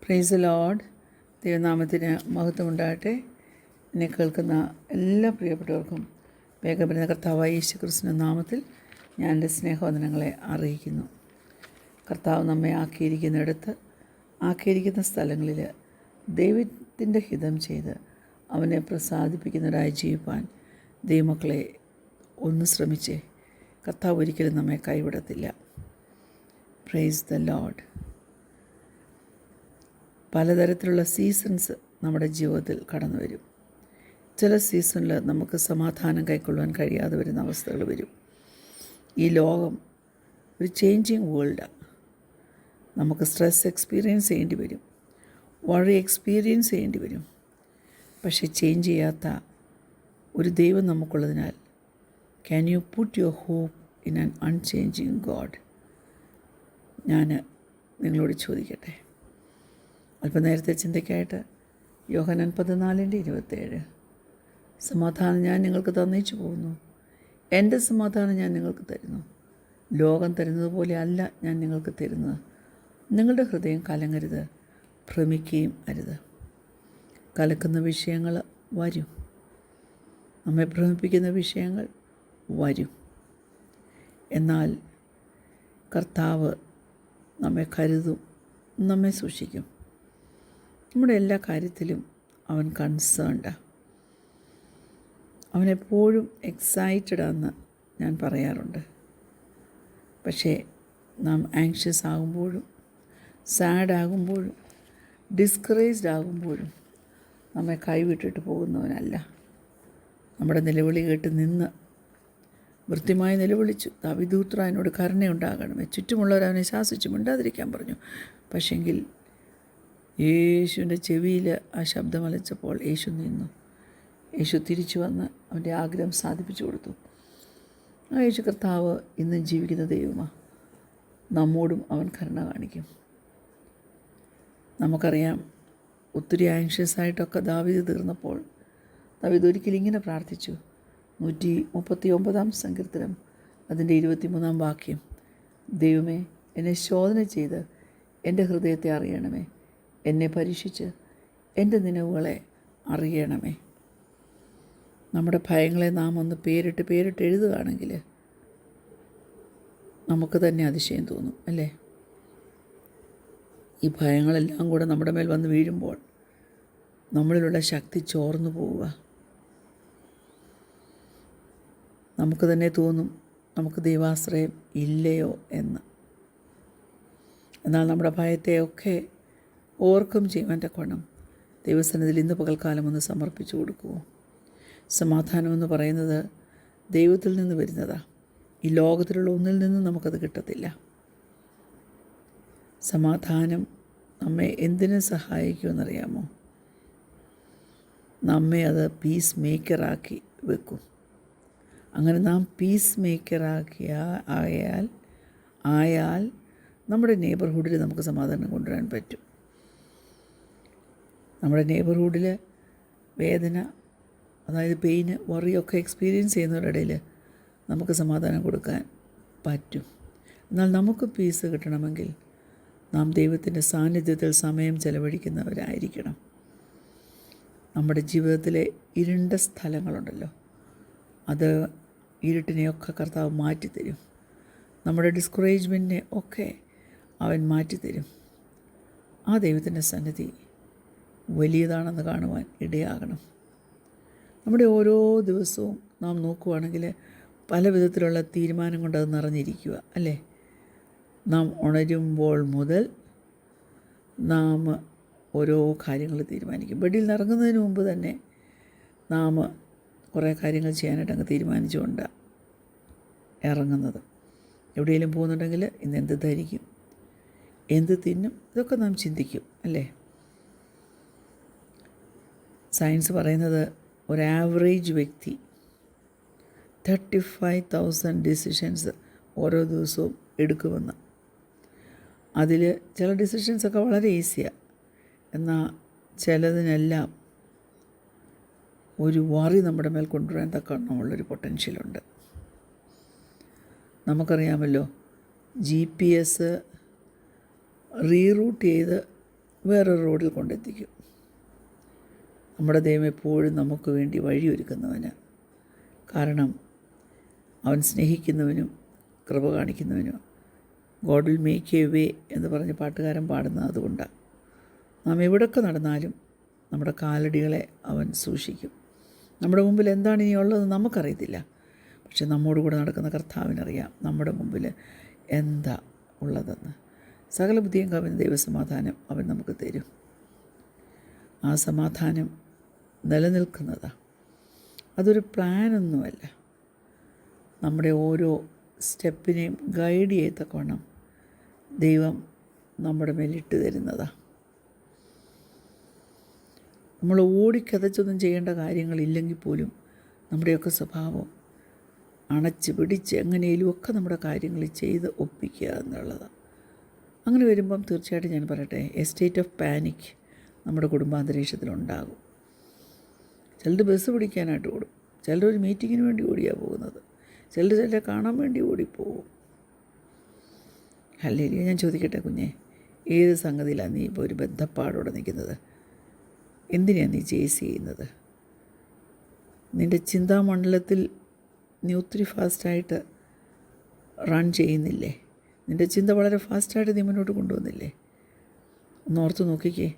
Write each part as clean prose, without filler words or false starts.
Praise the Lord. ദൈവനാമത്തിന് മഹത്വമുണ്ടാകട്ടെ. എന്നെ കേൾക്കുന്ന എല്ലാ പ്രിയപ്പെട്ടവർക്കും വേഗപ്പെടുന്ന കർത്താവായ യേശു ക്രിസ്തുവിന്റെ നാമത്തിൽ ഞാൻ എൻ്റെ സ്നേഹവന്ദനങ്ങളെ അറിയിക്കുന്നു. കർത്താവ് നമ്മെ ആക്കിയിരിക്കുന്ന സ്ഥലങ്ങളിൽ ദൈവത്തിൻ്റെ ഹിതം ചെയ്ത് അവനെ പ്രസാദിപ്പിക്കുന്നവരായി ജീവിപ്പാൻ ദൈവമക്കളെ ഒന്ന് ശ്രമിച്ചേ. കർത്താവ് ഒരിക്കലും നമ്മെ കൈവിടത്തില്ല. Praise the Lord. പലതരത്തിലുള്ള സീസൺസ് നമ്മുടെ ജീവിതത്തിൽ കടന്നു വരും. ചില സീസണിൽ നമുക്ക് സമാധാനം കൈക്കൊള്ളുവാൻ കഴിയാതെ വരുന്ന അവസ്ഥകൾ വരും. ഈ ലോകം ഒരു ചേഞ്ചിങ് വേൾഡാണ്. നമുക്ക് സ്ട്രെസ് എക്സ്പീരിയൻസ് ചെയ്യേണ്ടി വരും, വറി എക്സ്പീരിയൻസ് ചെയ്യേണ്ടി വരും. പക്ഷേ ചേഞ്ച് ചെയ്യാത്ത ഒരു ദൈവം നമുക്കുള്ളതിനാൽ can you put your hope in an unchanging God? ഞാൻ നിങ്ങളോട് ചോദിക്കട്ടെ. അല്പനേരത്തെ ചിന്തയ്ക്കായിട്ട് യോഹന്നാൻ 14:27, സമാധാനം ഞാൻ നിങ്ങൾക്ക് തന്നേച്ചു പോകുന്നു, എൻ്റെ സമാധാനം ഞാൻ നിങ്ങൾക്ക് തരുന്നു, ലോകം തരുന്നത് പോലെ അല്ല ഞാൻ നിങ്ങൾക്ക് തരുന്നത്. നിങ്ങളുടെ ഹൃദയം കലങ്ങരുത്, ഭ്രമിക്കുകയും അരുത്. കലക്കുന്ന വിഷയങ്ങൾ വരും, നമ്മെ ഭ്രമിപ്പിക്കുന്ന വിഷയങ്ങൾ വരും. എന്നാൽ കർത്താവ് നമ്മെ കരുതും, നമ്മെ സൂക്ഷിക്കും. നമ്മുടെ എല്ലാ കാര്യത്തിലും അവൻ കൺസേൺഡാണ്. അവനെപ്പോഴും എക്സൈറ്റഡാണെന്ന് ഞാൻ പറയാറുണ്ട്. പക്ഷേ നാം ആങ്ഷ്യസ് ആകുമ്പോഴും സാഡാകുമ്പോഴും ഡിസ്കറേജ്ഡ് ആകുമ്പോഴും നമ്മെ കൈവിട്ടിട്ട് പോകുന്നവനല്ല. നമ്മുടെ നിലവിളി കേട്ട് നിന്ന് വൃത്തിമായി നിലവിളിച്ചു, ദാവീദുപുത്രാ എന്നോട് കരുണയുണ്ടാകണമേ. ചുറ്റുമുള്ളവരവനെ ശാസിച്ചു മിണ്ടാതിരിക്കാൻ പറഞ്ഞു. പക്ഷെങ്കിൽ യേശുവിൻ്റെ ചെവിയിൽ ആ ശബ്ദമലച്ചപ്പോൾ യേശു നിന്നു. യേശു തിരിച്ചു വന്ന് അവൻ്റെ ആഗ്രഹം സാധിപ്പിച്ചു കൊടുത്തു. ആ യേശു കർത്താവ് ഇന്നും ജീവിക്കുന്ന ദൈവമാണ്. നമ്മോടും അവൻ കരുണ കാണിക്കും. നമുക്കറിയാം, ഒത്തിരി ആങ്ഷ്യസ് ആയിട്ടൊക്കെ ദാവീദ് തീർന്നപ്പോൾ ദാവീദ് ഒരിക്കലും ഇങ്ങനെ പ്രാർത്ഥിച്ചു. 139 സങ്കീർത്തനം അതിൻ്റെ 23 വാക്യം, ദൈവമേ എന്നെ ശോധന ചെയ്ത് എൻ്റെ ഹൃദയത്തെ അറിയണമേ, എന്നെ പരീക്ഷിച്ച് എൻ്റെ നിലവുകളെ അറിയണമേ. നമ്മുടെ ഭയങ്ങളെ നാം ഒന്ന് പേരിട്ട് എഴുതുകയാണെങ്കിൽ നമുക്ക് തന്നെ അതിശയം തോന്നും, അല്ലേ? ഈ ഭയങ്ങളെല്ലാം കൂടെ നമ്മുടെ മേൽ വന്ന് വീഴുമ്പോൾ നമ്മളിലുള്ള ശക്തി ചോർന്നു പോവുക. നമുക്ക് തന്നെ തോന്നും നമുക്ക് ദൈവാശ്രയം ഇല്ലയോ എന്ന്. എന്നാൽ നമ്മുടെ ഭയത്തെയൊക്കെ ഓവർകം ചെയ്യുവാൻ തക്കവണ്ണം ദൈവസന്നിധിയിൽ ഇന്ന് പകൽക്കാലം ഒന്ന് സമർപ്പിച്ചു കൊടുക്കുമോ? സമാധാനമെന്ന് പറയുന്നത് ദൈവത്തിൽ നിന്ന് വരുന്നതാണ്. ഈ ലോകത്തിലുള്ള ഒന്നിൽ നിന്നും നമുക്കത് കിട്ടത്തില്ല. സമാധാനം നമ്മെ എന്തിനു സഹായിക്കുമെന്നറിയാമോ? നമ്മെ അത് പീസ് മേക്കറാക്കി വെക്കും. അങ്ങനെ നാം പീസ് ആയാൽ നമ്മുടെ നെയ്ബർഹുഡിൽ നമുക്ക് സമാധാനം കൊണ്ടുവരാൻ പറ്റും. നമ്മുടെ നെയ്ബർഹുഡിൽ വേദന, അതായത് പെയിന്, വറിയൊക്കെ എക്സ്പീരിയൻസ് ചെയ്യുന്നവരുടെ ഇടയിൽ നമുക്ക് സമാധാനം കൊടുക്കാൻ പറ്റും. എന്നാൽ നമുക്ക് പീസ് കിട്ടണമെങ്കിൽ നാം ദൈവത്തിൻ്റെ സാന്നിധ്യത്തിൽ സമയം ചെലവഴിക്കുന്നവരായിരിക്കണം. നമ്മുടെ ജീവിതത്തിലെ ഇരുണ്ട സ്ഥലങ്ങളുണ്ടല്ലോ, അത് ഇരുട്ടിനെയൊക്കെ കർത്താവ് മാറ്റിത്തരും. നമ്മുടെ ഡിസ്കറേജ്മെൻറ്റിനെ ഒക്കെ അവൻ മാറ്റിത്തരും. ആ ദൈവത്തിൻ്റെ സന്നിധി വലിയതാണെന്ന് കാണുവാൻ ഇടയാകണം. നമ്മുടെ ഓരോ ദിവസവും നാം നോക്കുകയാണെങ്കിൽ പല വിധത്തിലുള്ള തീരുമാനം കൊണ്ട് അത് നിറഞ്ഞിരിക്കുക, അല്ലേ? നാം ഉണരുമ്പോൾ മുതൽ നാം ഓരോ കാര്യങ്ങൾ തീരുമാനിക്കും. ബെഡിൽ നിന്ന് ഇറങ്ങുന്നതിന് മുമ്പ് തന്നെ നാം കുറേ കാര്യങ്ങൾ ചെയ്യാനായിട്ട് അങ്ങ് തീരുമാനിച്ചുകൊണ്ടാണ് ഇറങ്ങുന്നത്. എവിടെയെങ്കിലും പോകുന്നുണ്ടെങ്കിൽ ഇന്ന് എന്ത് ധരിക്കും, എന്ത് തിന്നും, ഇതൊക്കെ നാം ചിന്തിക്കും, അല്ലേ? സയൻസ് പറയുന്നത് ഒരു ആവറേജ് വ്യക്തി 35,000 ഡിസിഷൻസ് ഓരോ ദിവസവും എടുക്കുമെന്ന്. അതിൽ ചില ഡിസിഷൻസൊക്കെ വളരെ ഈസിയാണ്, എന്നാൽ ചിലതിനെല്ലാം ഒരു വറി നമ്മുടെ മേൽ കൊണ്ടുവരാൻ തക്കവണ്ണമുള്ളൊരു പൊട്ടൻഷ്യലുണ്ട്. നമുക്കറിയാമല്ലോ, GPS റീറൂട്ട് ചെയ്ത് വേറൊരു റോഡിൽ കൊണ്ടെത്തിക്കും. നമ്മുടെ ദൈവം എപ്പോഴും നമുക്ക് വേണ്ടി വഴിയൊരുക്കുന്നവന്. കാരണം അവൻ സ്നേഹിക്കുന്നവനും കൃപ കാണിക്കുന്നവനും. God will make a way എന്ന് പറഞ്ഞ് പാട്ടുകാരൻ പാടുന്നത് അതുകൊണ്ടാണ്. നാം എവിടെയൊക്കെ നടന്നാലും നമ്മുടെ കാലടികളെ അവൻ സൂക്ഷിക്കും. നമ്മുടെ മുമ്പിൽ എന്താണ് ഇനി ഉള്ളത് നമുക്കറിയത്തില്ല. പക്ഷെ നമ്മോട് കൂടെ നടക്കുന്ന കർത്താവിനറിയാം നമ്മുടെ മുമ്പിൽ എന്താ ഉള്ളതെന്ന്. സകല ബുദ്ധിയും കവിഞ്ഞ ദൈവസമാധാനം അവൻ നമുക്ക് തരും. ആ സമാധാനം നിലനിൽക്കുന്നതാണ്. അതൊരു പ്ലാനൊന്നുമല്ല. നമ്മുടെ ഓരോ സ്റ്റെപ്പിനെയും ഗൈഡ് ചെയ്യത്തക്കവണ്ണം ദൈവം നമ്മുടെ മേലിട്ട് തരുന്നതാണ്. നമ്മൾ ഓടിക്കതച്ചൊന്നും ചെയ്യേണ്ട കാര്യങ്ങളില്ലെങ്കിൽ പോലും നമ്മുടെയൊക്കെ സ്വഭാവം അണച്ച് പിടിച്ച് എങ്ങനെയും ഒക്കെ നമ്മുടെ കാര്യങ്ങൾ ചെയ്ത് ഒപ്പിക്കുക എന്നുള്ളതാണ്. അങ്ങനെ വരുമ്പം തീർച്ചയായിട്ടും ഞാൻ പറയട്ടെ, എ സ്റ്റേറ്റ് ഓഫ് പാനിക് നമ്മുടെ കുടുംബാന്തരീക്ഷത്തിലുണ്ടാകും. ചിലർ ബസ് പിടിക്കാനായിട്ട് ഓടും, ചിലർ ഒരു മീറ്റിങ്ങിന് വേണ്ടി ഓടിയാണ് പോകുന്നത്, ചിലരെ കാണാൻ വേണ്ടി ഓടിപ്പോവും. ഹല്ലേലൂയ. ഞാൻ ചോദിക്കട്ടെ കുഞ്ഞെ, ഏത് സംഗതിയിലാണ് നീ ഇപ്പോൾ ഒരു ബദ്ധപ്പാടോടെ നിൽക്കുന്നത്? എന്തിനാണ് നീ ചേസ് ചെയ്യുന്നത്? നിൻ്റെ ചിന്താമണ്ഡലത്തിൽ നീ ഒത്തിരി ഫാസ്റ്റായിട്ട് റൺ ചെയ്യുന്നില്ലേ? നിൻ്റെ ചിന്ത വളരെ ഫാസ്റ്റായിട്ട് നീ മുന്നോട്ട് കൊണ്ടുവന്നില്ലേ? ഒന്ന് ഓർത്ത് നോക്കിക്കേ.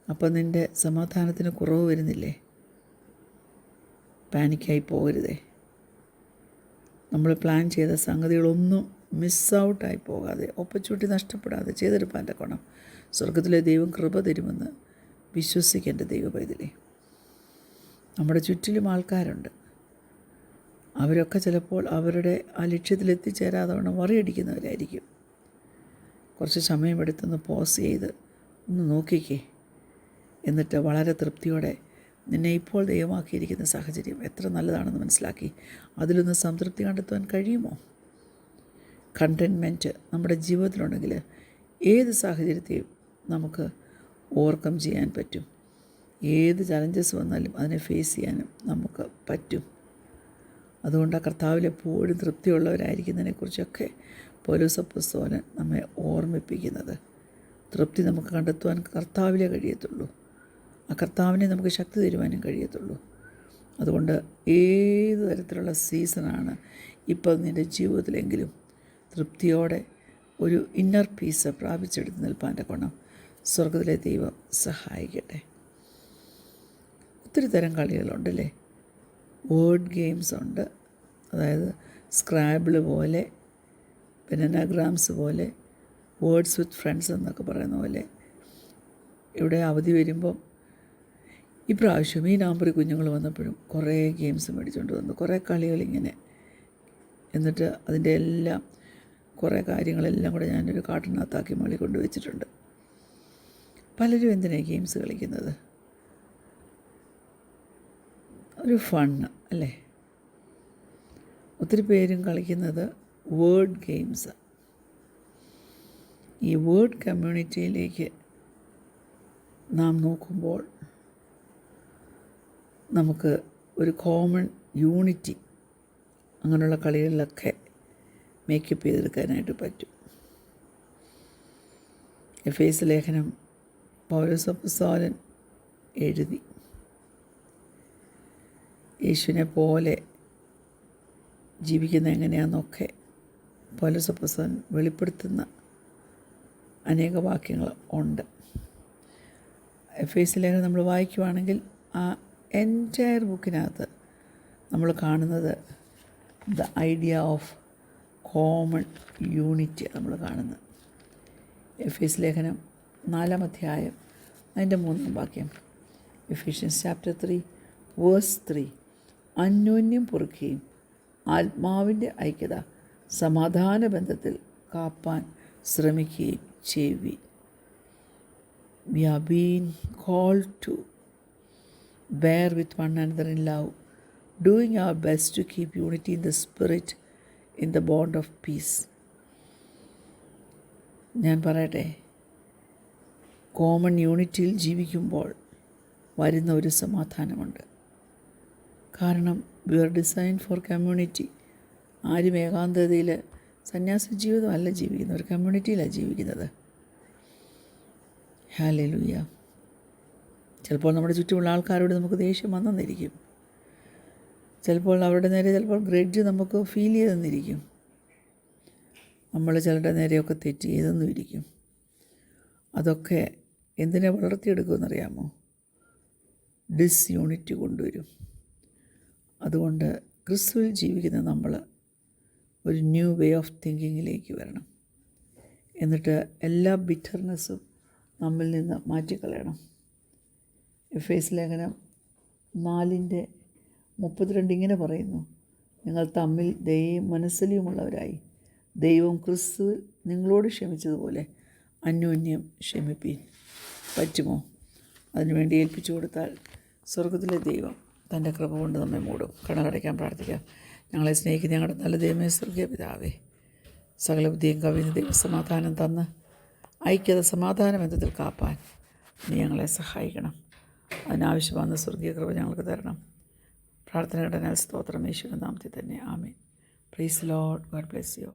അപ്പം നിൻ്റെ സമാധാനത്തിന് കുറവ് വരുന്നില്ലേ? പാനിക്കായി പോകരുതേ. നമ്മൾ പ്ലാൻ ചെയ്ത സംഗതികളൊന്നും മിസ്സൗട്ടായി പോകാതെ, ഓപ്പർച്യൂണിറ്റി നഷ്ടപ്പെടാതെ ചെയ്തെടുപ്പാൻ കൊണം സ്വർഗത്തിലെ ദൈവം കൃപ തരുമെന്ന് വിശ്വസിക്കേണ്ട ദൈവ പൈതലേ. നമ്മുടെ ചുറ്റിലും ആൾക്കാരുണ്ട്. അവരൊക്കെ ചിലപ്പോൾ അവരുടെ ആ ലക്ഷ്യത്തിലെത്തിച്ചേരാതെ വണ്ണം വറിയടിക്കുന്നവരായിരിക്കും. കുറച്ച് സമയമെടുത്തൊന്ന് പോസ് ചെയ്ത് ഒന്ന് നോക്കിക്കേ. എന്നിട്ട് വളരെ തൃപ്തിയോടെ നിന്നെ ഇപ്പോൾ ദൈവമാക്കിയിരിക്കുന്ന സാഹചര്യം എത്ര നല്ലതാണെന്ന് മനസ്സിലാക്കി അതിലൊന്ന് സംതൃപ്തി കണ്ടെത്തുവാൻ കഴിയുമോ? കണ്ടൻമെൻറ്റ് നമ്മുടെ ജീവിതത്തിലുണ്ടെങ്കിൽ ഏത് സാഹചര്യത്തെയും നമുക്ക് ഓവർകം ചെയ്യാൻ പറ്റും. ഏത് ചലഞ്ചസ് വന്നാലും അതിനെ ഫേസ് ചെയ്യാനും നമുക്ക് പറ്റും. അതുകൊണ്ട് ആ കർത്താവിൽ എപ്പോഴും തൃപ്തിയുള്ളവരായിരിക്കുന്നതിനെക്കുറിച്ചൊക്കെ പൗലോസ് അപ്പോസ്തലൻ നമ്മെ ഓർമ്മിപ്പിക്കുന്നത്. തൃപ്തി നമുക്ക് കണ്ടെത്തുവാൻ കർത്താവിലേ കഴിയത്തുള്ളൂ. ആ കർത്താവിനെ നമുക്ക് ശക്തി തരുവാനും കഴിയത്തുള്ളൂ. അതുകൊണ്ട് ഏത് തരത്തിലുള്ള സീസണാണ് ഇപ്പോൾ നിൻ്റെ ജീവിതത്തിലെങ്കിലും തൃപ്തിയോടെ ഒരു ഇന്നർ പീസ് പ്രാപിച്ചെടുത്ത് നിൽപ്പാൻ്റെ ഗുണം സ്വർഗത്തിലെ ദൈവം സഹായിക്കട്ടെ. ഒത്തിരി തരം കളികളുണ്ടല്ലേ. വേർഡ് ഗെയിംസ് ഉണ്ട്, അതായത് സ്ക്രാബിൾ പോലെ, പിന്നെ നഗ്രാംസ് പോലെ, വേർഡ്സ് വിത്ത് ഫ്രണ്ട്സ് എന്നൊക്കെ പറയുന്ന പോലെ. ഇവിടെ അവധി വരുമ്പം ഇപ്രാവശ്യം ഈ നവംബർ കുഞ്ഞുങ്ങൾ വന്നപ്പോഴും കുറേ ഗെയിംസ് മേടിച്ചുകൊണ്ട് വന്നു, കുറേ കളികളിങ്ങനെ. എന്നിട്ട് അതിൻ്റെ എല്ലാം കുറേ കാര്യങ്ങളെല്ലാം കൂടെ ഞാനൊരു കാർട്ടിനകത്താക്കി മള്ളി കൊണ്ടുവച്ചിട്ടുണ്ട്. പലരും എന്തിനാണ് ഗെയിംസ് കളിക്കുന്നത്? ഒരു ഫണ്ണ് അല്ലേ. ഒത്തിരി പേരും കളിക്കുന്നത് വേർഡ് ഗെയിംസ്. ഈ വേർഡ് കമ്മ്യൂണിറ്റിയിലേക്ക് നാം നോക്കുമ്പോൾ നമുക്ക് ഒരു കോമൺ യൂണിറ്റി അങ്ങനെയുള്ള കളികളിലൊക്കെ മേക്കപ്പ് ചെയ്തെടുക്കാനായിട്ട് പറ്റും. എഫേസ് ലേഖനം പൗലോസ് അപ്പോസ്തലൻ എഴുതി. യേശുവിനെ പോലെ ജീവിക്കുന്ന എങ്ങനെയാണെന്നൊക്കെ പൗലോസ് അപ്പോസ്തലൻ വെളിപ്പെടുത്തുന്ന അനേക വാക്യങ്ങൾ ഉണ്ട്. എഫേസ് ലേഖനം നമ്മൾ വായിക്കുവാണെങ്കിൽ ആ എൻറ്റയർ ബുക്കിനകത്ത് നമ്മൾ കാണുന്നത് the idea of common unity നമ്മൾ കാണുന്നത്. എഫേസ് ലേഖനം 4-ാം അധ്യായം അതിൻ്റെ 3-ാം വാക്യം. Ephesians chapter 3 verse 3. അന്യോന്യം പൊറുക്കുകയും ആത്മാവിൻ്റെ ഐക്യത സമാധാന ബന്ധത്തിൽ കാപ്പാൻ ശ്രമിക്കുകയും ചെയ്യുവിൻ. We are being called to bear with one another in love, doing our best to keep unity in the spirit in the bond of peace. ഞാൻ പറയട്ടെ, കോമൺ യൂണിറ്റിയിൽ ജീവിക്കുമ്പോൾ വരുന്ന ഒരു സമാധാനമുണ്ട്. കാരണം we are design for community. ആരും ഏകാന്തതയിൽ സന്യാസ ജീവിതമല്ല ജീവിക്കുന്നത്, ഒരു കമ്മ്യൂണിറ്റിയിലാണ് ജീവിക്കുന്നത്. ഹല്ലേലൂയ. ചിലപ്പോൾ നമ്മുടെ ചുറ്റുമുള്ള ആൾക്കാരോട് നമുക്ക് ദേഷ്യം വന്നെന്നിരിക്കും. ചിലപ്പോൾ അവരുടെ നേരെ ചിലപ്പോൾ ഗ്രഡ്ജ് നമുക്ക് ഫീൽ ചെയ്തെന്നിരിക്കും. നമ്മൾ ചിലരുടെ നേരെയൊക്കെ തെറ്റ് ചെയ്തെന്നും ഇരിക്കും. അതൊക്കെ എന്തിനെ വളർത്തിയെടുക്കുമെന്നറിയാമോ? ഡിസ്യൂണിറ്റി കൊണ്ടുവരും. അതുകൊണ്ട് ക്രിസ്തുവിൽ ജീവിക്കുന്ന നമ്മൾ ഒരു ന്യൂ വേ ഓഫ് തിങ്കിങ്ങിലേക്ക് വരണം. എന്നിട്ട് എല്ലാ ബിറ്റർനെസ്സും നമ്മിൽ നിന്ന് മാറ്റിക്കളയണം. എഫേസ്യ ലേഖനം 4:32 ഇങ്ങനെ പറയുന്നു: നിങ്ങൾ തമ്മിൽ ദയയും മനസ്സലിയുമുള്ളവരായി ദൈവം ക്രിസ്തു നിങ്ങളോട് ക്ഷമിച്ചതുപോലെ അന്യോന്യം ക്ഷമിപ്പീൻ. പറ്റുമോ? അതിനുവേണ്ടി ഏൽപ്പിച്ചു കൊടുത്താൽ സ്വർഗത്തിലെ ദൈവം തൻ്റെ കൃപ കൊണ്ട് നമ്മെ മൂടും. കണ്ണടയ്ക്കാൻ പ്രാർത്ഥിക്കാം. ഞങ്ങളെ സ്നേഹിക്കുന്ന ഞങ്ങളുടെ നല്ല ദൈവമേ, സ്വർഗീയ പിതാവേ, സകല ബുദ്ധിയും കവിയുന്ന ദൈവസമാധാനം തന്ന് ഐക്യത സമാധാന ബന്ധത്തിൽ കാപ്പാൻ നീ ഞങ്ങളെ സഹായിക്കണം. അതിനാവശ്യമാകുന്ന സ്വർഗീയ കൃപ ഞങ്ങൾക്ക് തരണം. പ്രാർത്ഥന ഘടന സ്തോത്രം യേശുവിന്റെ നാമത്തിൽ തന്നെ. ആമേൻ. Praise Lord. God bless U.